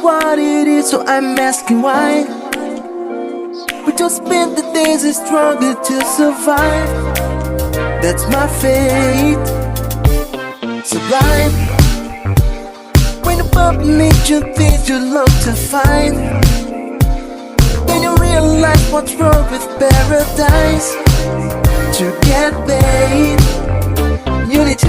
What it is, so I'm asking why. We just spend the days and struggle to survive. That's my fate. Sublime. When above nature things you love to find, then you realize what's wrong with paradise. To get paid, you need